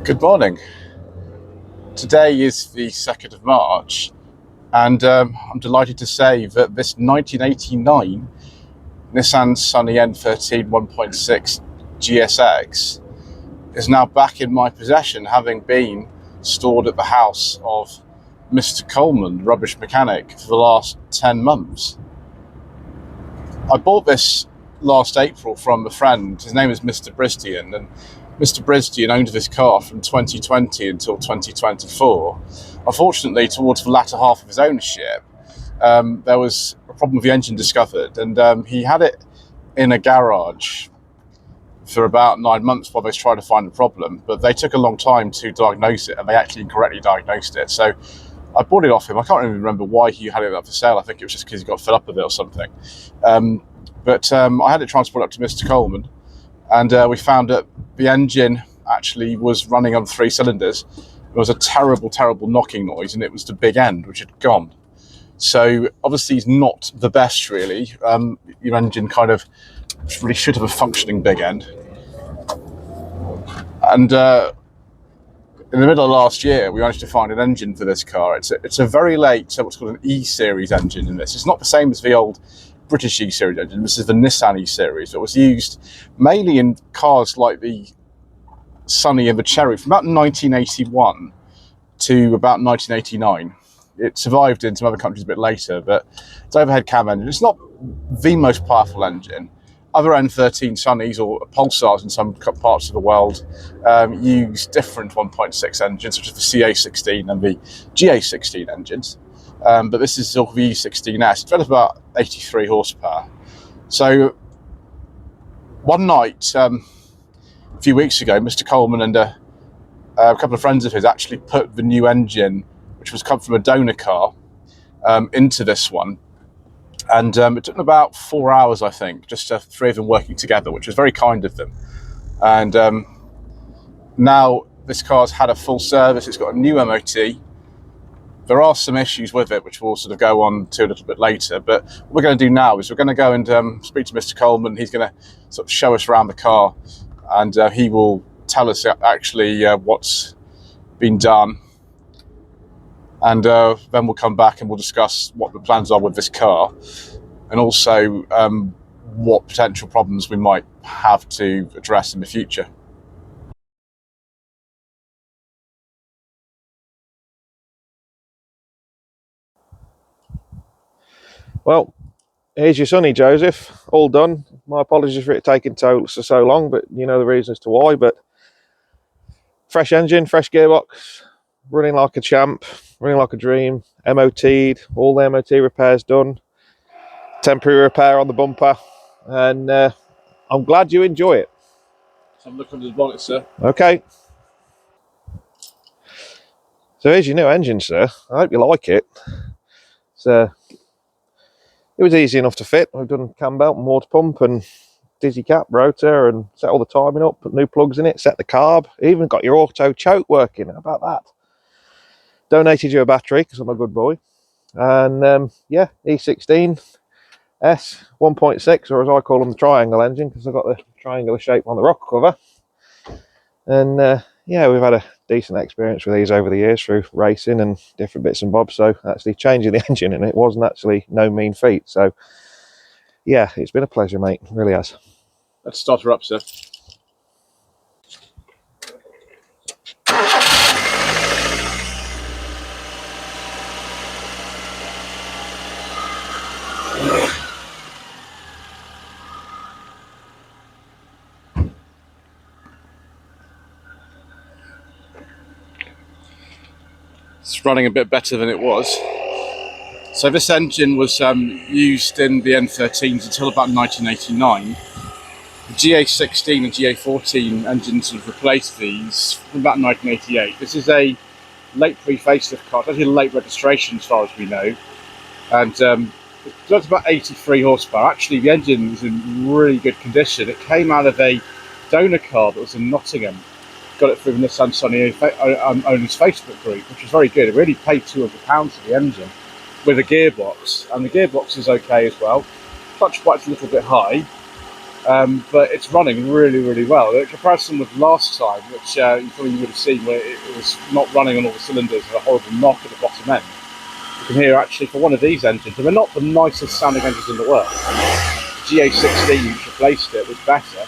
Good morning. Today is the 2nd of March, and I'm delighted to say that this 1989 Nissan Sunny N13 1.6 GSX is now back in my possession, having been stored at the house of Mr. Coleman, rubbish mechanic, for the last 10 months. I bought this last April from a friend. His name is Mr. Brisdian, and Mr. Brisdian owned this car from 2020 until 2024. Unfortunately, towards the latter half of his ownership, there was a problem with the engine discovered, and he had it in a garage for about 9 months while they tried to find the problem, but they took a long time to diagnose it, and they actually incorrectly diagnosed it. So I bought it off him. I can't even remember why he had it up for sale. I think it was just because he got fed up with it or something. But I had it transported up to Mr. Coleman, and we found that the engine actually was running on 3 cylinders. There was a terrible, terrible knocking noise, and it was the big end, which had gone. So obviously it's not the best, really. Your engine kind of really should have a functioning big end. And in the middle of last year, we managed to find an engine for this car. It's a very late, what's called an E-Series engine in this. It's not the same as the old British E-Series engine. This is the Nissan E-Series. It was used mainly in cars like the Sunny and the Cherry from about 1981 to about 1989. It survived in some other countries a bit later, but it's overhead cam engine. It's not the most powerful engine. Other N13 Sunnies or Pulsars in some parts of the world use different 1.6 engines, such as the CA16 and the GA16 engines. But this is sort of the E16S. It's about 83 horsepower. So one night, a few weeks ago, Mr. Coleman and a couple of friends of his actually put the new engine, which was come from a donor car, into this one. And it took them about 4 hours, I think, just 3 of them working together, which was very kind of them. And now this car's had a full service. It's got a new MOT. There are some issues with it, which we'll sort of go on to a little bit later. But what we're going to do now is we're going to go and speak to Mr. Coleman. He's going to sort of show us around the car, and he will tell us actually what's been done. And then we'll come back and we'll discuss what the plans are with this car, and also what potential problems we might have to address in the future. Well, here's your Sunny, Joseph. All done. My apologies for it taking so long, but you know the reason as to why. But fresh engine, fresh gearbox, running like a champ, running like a dream. MOT'd, all the MOT repairs done. Temporary repair on the bumper, and I'm glad you enjoy it. Let's have a look under the bonnet, sir. Okay. So here's your new engine, sir. I hope you like it. It was easy enough to fit. We've done cam belt and water pump and dizzy cap, rotor, and set all the timing up, put new plugs in it, set the carb, even got your auto choke working. How about that? Donated you a battery because I'm a good boy. And yeah, E16 S 1.6, or as I call them, the triangle engine, because I've got the triangular shape on the rock cover. And yeah, we've had a decent experience with these over the years through racing and different bits and bobs. So actually changing the engine in it wasn't actually no mean feat. So yeah, it's been a pleasure, mate. It really has. Let's start her up, sir. It's running a bit better than it was. So this engine was used in the N13s until about 1989. The GA16 and GA14 engines have replaced these from about 1988. This is a late pre-facelift car. It's actually a late registration as far as we know. And it does about 83 horsepower. Actually, the engine is in really good condition. It came out of a donor car that was in Nottingham. Got it through the Nissan Sunny owners Facebook group, which was very good. It really paid £200 for the engine with a gearbox, and the gearbox is okay as well. Clutch bite's a little bit high, but it's running really, really well. In comparison with last time, which you probably would have seen where it was not running on all the cylinders and a horrible knock at the bottom end. You can hear actually for one of these engines, and they're not the nicest sounding engines in the world. The GA16, which replaced it, was better.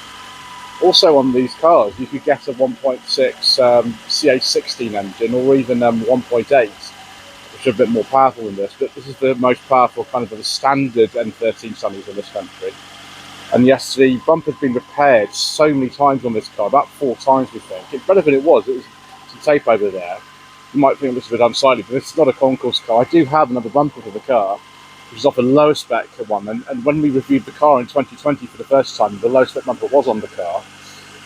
Also on these cars, you could get a 1.6 CA16 engine, or even 1.8, which are a bit more powerful than this, but this is the most powerful kind of the standard N13 Sunnies in this country. And yes, the bumper's been repaired so many times on this car, about 4 times we think. It's better than it was. It was some tape over there. You might think it looks a bit unsightly, but this is not a concourse car. I do have another bumper for the car, which is off a lower spec one. And when we reviewed the car in 2020 for the first time, the low spec bumper was on the car.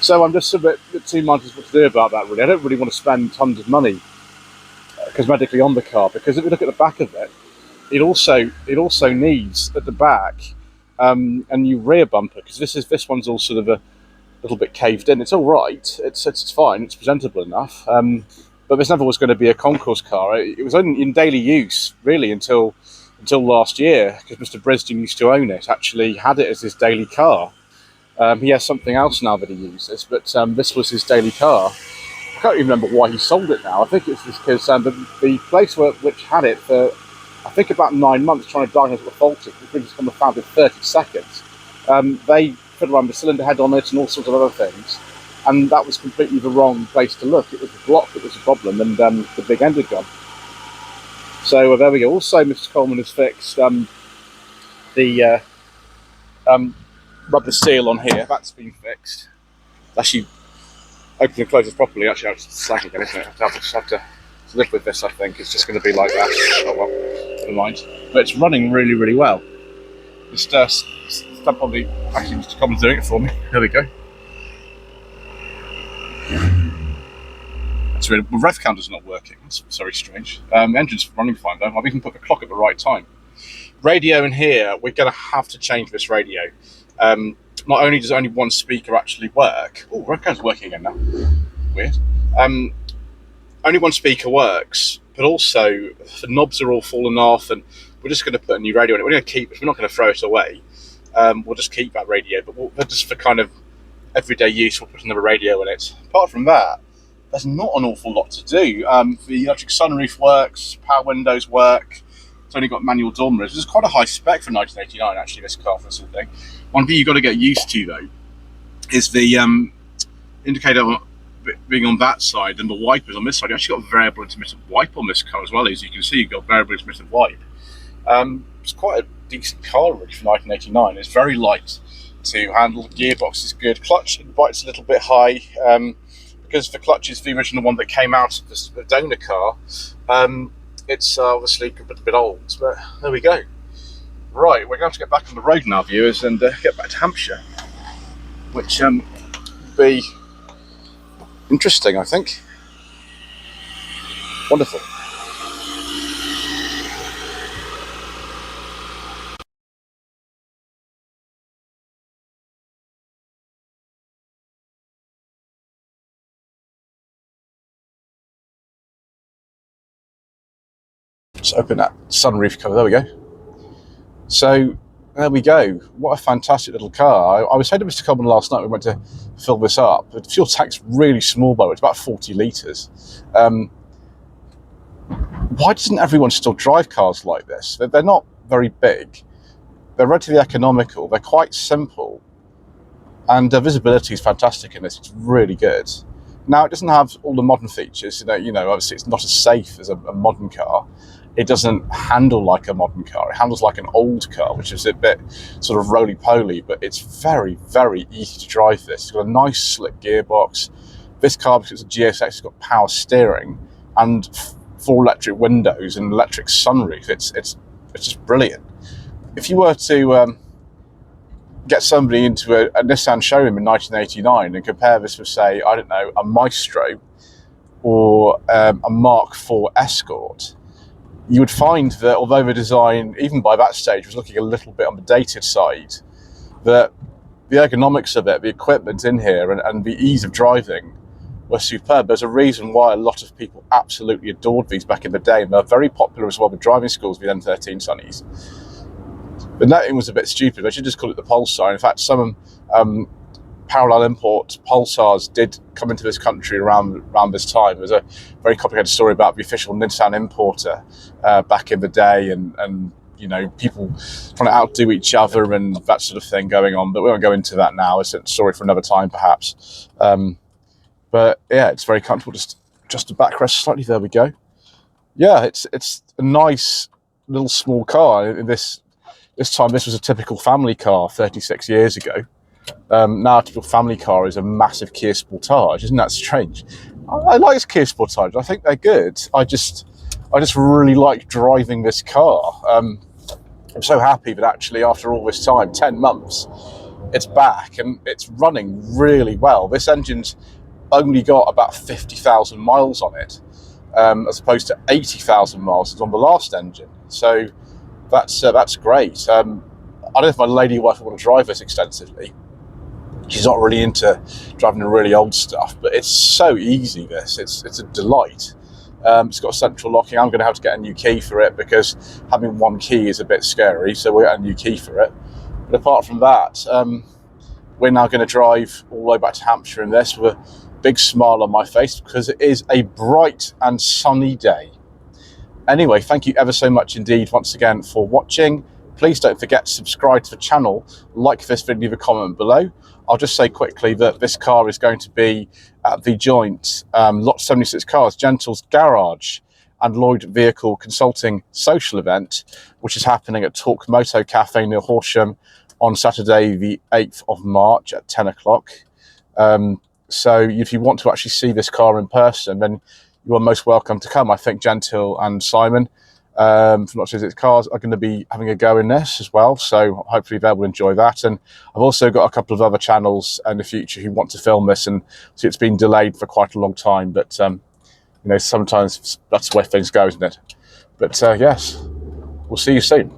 So I'm just a bit too minded what to do about that, really. I don't really want to spend tons of money cosmetically on the car, because if you look at the back of it, it also needs at the back a new rear bumper, because this one's all sort of a little bit caved in. It's all right. It's fine. It's presentable enough. But this never was going to be a concourse car. It was only in daily use really until last year, because Mr. Brisden used to own it. Actually, had it as his daily car. He has something else now that he uses, but this was his daily car. I can't even remember why he sold it now. I think it's because the place which had it for, I think, about 9 months trying to diagnose what the fault is, which was found in 30 seconds. They fiddled around the cylinder head on it and all sorts of other things, and that was completely the wrong place to look. It was the block that was the problem, and the big end had gone. So there we go. Also, Mr. Coleman has fixed the rubber seal on here. That's been fixed. Actually, open and closes properly. Actually, I'll just slack again, isn't it? I just have to live with this. I think it's just going to be like that. Oh well, never mind. But it's running really, really well. Just stamp on the. Actually, Mr. Coleman's doing it for me. There we go. That's really. The rev counter's not working. That's very strange. The engine's running fine though. I've even put the clock at the right time. Radio in here, we're going to have to change this radio. Not only does only one speaker actually work. Oh, rev counter's working again now. Weird. Only one speaker works, but also the knobs are all fallen off, and we're just going to put a new radio in it. We're going to keep it. We're not going to throw it away. We'll just keep that radio, but just for kind of everyday use, we'll put another radio in it. Apart from that, there's not an awful lot to do. The electric sunroof works, power windows work. It's only got manual door mirrors. It's quite a high spec for 1989, actually, this car for this sort of thing. One thing you've got to get used to, though, is the indicator being on that side and the wipers on this side. You actually got a variable intermittent wipe on this car as well. As you can see, you've got variable intermittent wipe. It's quite a decent car, really, for 1989. It's very light to handle. The gearbox is good. Clutch bites a little bit high. Because the clutch is the original one that came out of the donor car, it's obviously a bit old, but there we go. Right, we're going to get back on the road now, viewers, and get back to Hampshire, which will be interesting, I think. Wonderful. Just open that sunroof cover. There we go. So there we go. What a fantastic little car. I was saying to Mr. Coleman last night, we went to fill this up. The fuel tank's really small, though. It's about 40 litres. Why doesn't everyone still drive cars like this? They're not very big. They're relatively economical. They're quite simple. And visibility is fantastic in this. It's really good. Now, it doesn't have all the modern features. You know, obviously it's not as safe as a modern car. It doesn't handle like a modern car. It handles like an old car, which is a bit sort of roly-poly, but it's very, very easy to drive this. It's got a nice slick gearbox. This car, because it's a GSX, has got power steering and 4 electric windows and electric sunroof. It's just brilliant. If you were to get somebody into a Nissan showroom in 1989 and compare this with, say, I don't know, a Maestro or a Mark IV Escort, you would find that although the design, even by that stage, was looking a little bit on the dated side, that the ergonomics of it, the equipment in here, and the ease of driving were superb. There's a reason why a lot of people absolutely adored these back in the day, and they're very popular as well with driving schools, the N13 Sunnies. The netting was a bit stupid. I should just call it the Pulsar. In fact, some parallel import Pulsars did come into this country around this time. There's a very complicated story about the official Nissan importer back in the day, and you know, people trying to outdo each other and that sort of thing going on. But we won't go into that now. It's a story for another time, perhaps. But yeah, it's very comfortable. Just to backrest slightly. There we go. Yeah, it's a nice little small car. This time, this was a typical family car 36 years ago. Now a typical family car is a massive Kia Sportage. Isn't that strange? I like Kia Sportage. I think they're good. I just really like driving this car. I'm so happy that actually after all this time, 10 months, it's back and it's running really well. This engine's only got about 50,000 miles on it, as opposed to 80,000 miles on the last engine. So that's great. I don't know if my lady wife will want to drive this extensively. She's not really into driving the really old stuff, but it's so easy. It's a delight. It's got central locking. I'm going to have to get a new key for it because having one key is a bit scary, so we'll get a new key for it. But apart from that, we're now going to drive all the way back to Hampshire in this with a big smile on my face because it is a bright and sunny day. Anyway, thank you ever so much indeed once again for watching. Please don't forget to subscribe to the channel, like this video, leave a comment below. I'll just say quickly that this car is going to be at the joint Lot 76 Cars, Gentle's Garage and Lloyd Vehicle Consulting social event, which is happening at Talk Moto Cafe near Horsham on Saturday the 8th of March at 10 o'clock. So if you want to actually see this car in person, then you are most welcome to come. I think Gentle and Simon from Lot 76 Cars are going to be having a go in this as well, so hopefully they will enjoy that. And I've also got a couple of other channels in the future who want to film this, and see it's been delayed for quite a long time, but you know, sometimes that's the way things go, isn't it? But yes, we'll see you soon.